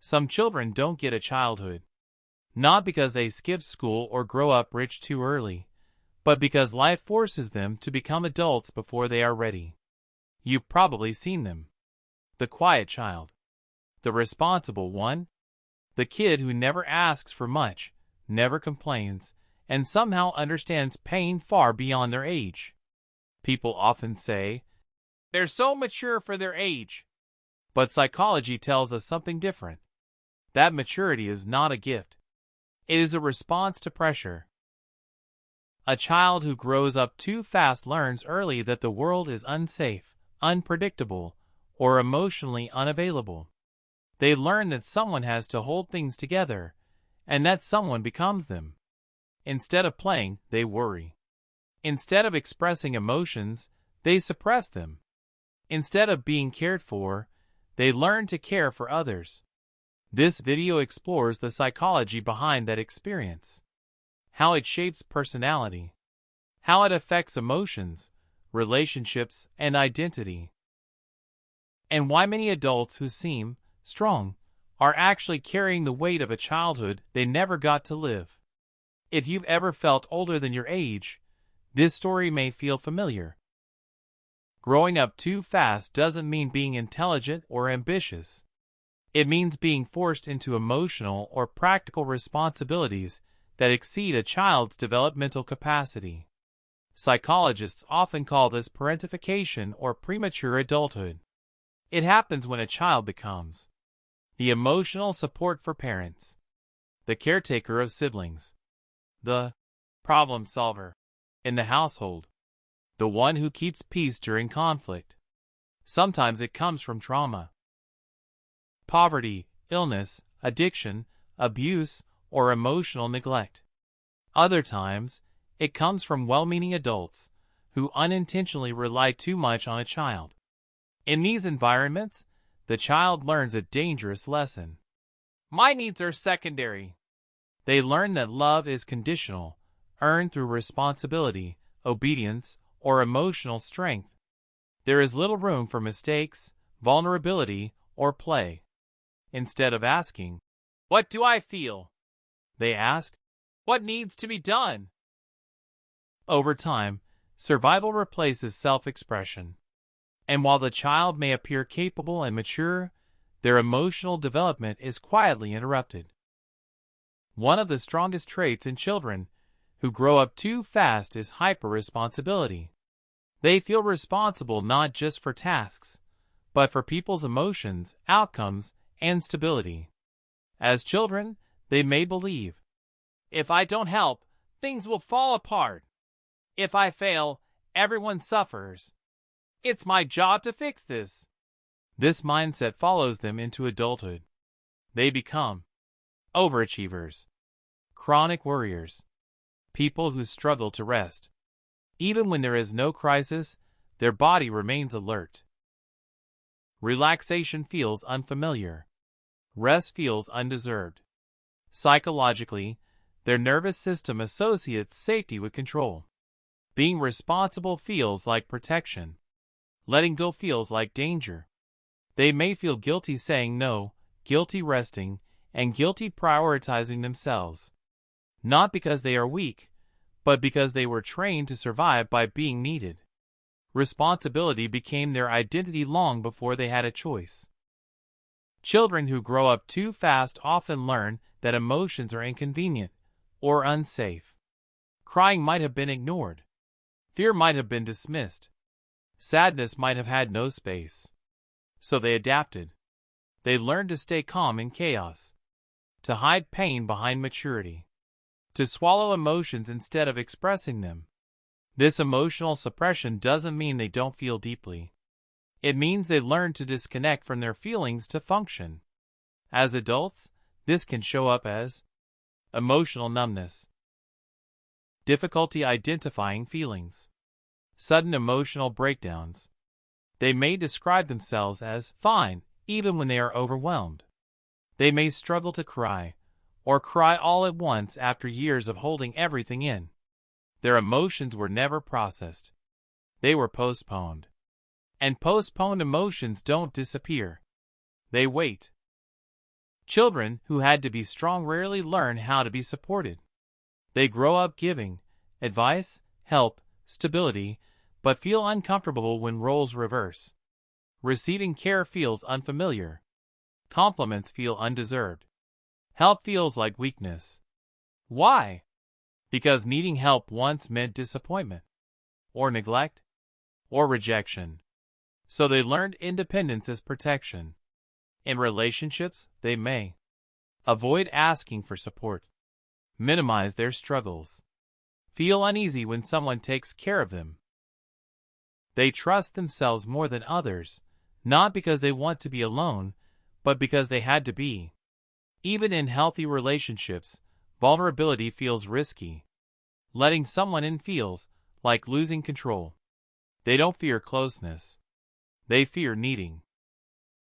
Some children don't get a childhood, not because they skip school or grow up rich too early, but because life forces them to become adults before they are ready. You've probably seen them. The quiet child. The responsible one. The kid who never asks for much, never complains, and somehow understands pain far beyond their age. People often say, "They're so mature for their age." But psychology tells us something different. That maturity is not a gift. It is a response to pressure. A child who grows up too fast learns early that the world is unsafe, unpredictable, or emotionally unavailable. They learn that someone has to hold things together, and that someone becomes them. Instead of playing, they worry. Instead of expressing emotions, they suppress them. Instead of being cared for, they learn to care for others. This video explores the psychology behind that experience, how it shapes personality, how it affects emotions, relationships, and identity, and why many adults who seem strong are actually carrying the weight of a childhood they never got to live. If you've ever felt older than your age, this story may feel familiar. Growing up too fast doesn't mean being intelligent or ambitious. It means being forced into emotional or practical responsibilities that exceed a child's developmental capacity. Psychologists often call this parentification or premature adulthood. It happens when a child becomes the emotional support for parents, the caretaker of siblings, the problem solver in the household, the one who keeps peace during conflict. Sometimes it comes from trauma, poverty, illness, addiction, abuse, or emotional neglect. Other times, it comes from well-meaning adults who unintentionally rely too much on a child. In these environments, the child learns a dangerous lesson. My needs are secondary. They learn that love is conditional, earned through responsibility, obedience, or emotional strength. There is little room for mistakes, vulnerability, or play. Instead of asking, "What do I feel?" they ask, "What needs to be done?" Over time, survival replaces self-expression. And while the child may appear capable and mature, their emotional development is quietly interrupted. One of the strongest traits in children who grow up too fast is hyper-responsibility. They feel responsible not just for tasks, but for people's emotions, outcomes, and stability. As children, they may believe, "If I don't help, things will fall apart. If I fail, everyone suffers. It's my job to fix this." This mindset follows them into adulthood. They become overachievers, chronic worriers, people who struggle to rest. Even when there is no crisis, their body remains alert. Relaxation feels unfamiliar. Rest feels undeserved. Psychologically, their nervous system associates safety with control. Being responsible feels like protection. Letting go feels like danger. They may feel guilty saying no, guilty resting, and guilty prioritizing themselves. Not because they are weak, but because they were trained to survive by being needed. Responsibility became their identity long before they had a choice. Children who grow up too fast often learn that emotions are inconvenient or unsafe. Crying might have been ignored. Fear might have been dismissed. Sadness might have had no space. So they adapted. They learned to stay calm in chaos, to hide pain behind maturity, to swallow emotions instead of expressing them. This emotional suppression doesn't mean they don't feel deeply. It means they learn to disconnect from their feelings to function. As adults, this can show up as emotional numbness, difficulty identifying feelings, sudden emotional breakdowns. They may describe themselves as fine even when they are overwhelmed. They may struggle to cry, or cry all at once after years of holding everything in. Their emotions were never processed. They were postponed. And postponed emotions don't disappear. They wait. Children who had to be strong rarely learn how to be supported. They grow up giving advice, help, stability, but feel uncomfortable when roles reverse. Receiving care feels unfamiliar. Compliments feel undeserved. Help feels like weakness. Why? Because needing help once meant disappointment, or neglect, or rejection. So they learned independence as protection. In relationships, they may avoid asking for support, minimize their struggles, feel uneasy when someone takes care of them. They trust themselves more than others, not because they want to be alone, but because they had to be. Even in healthy relationships, vulnerability feels risky. Letting someone in feels like losing control. They don't fear closeness. They fear needing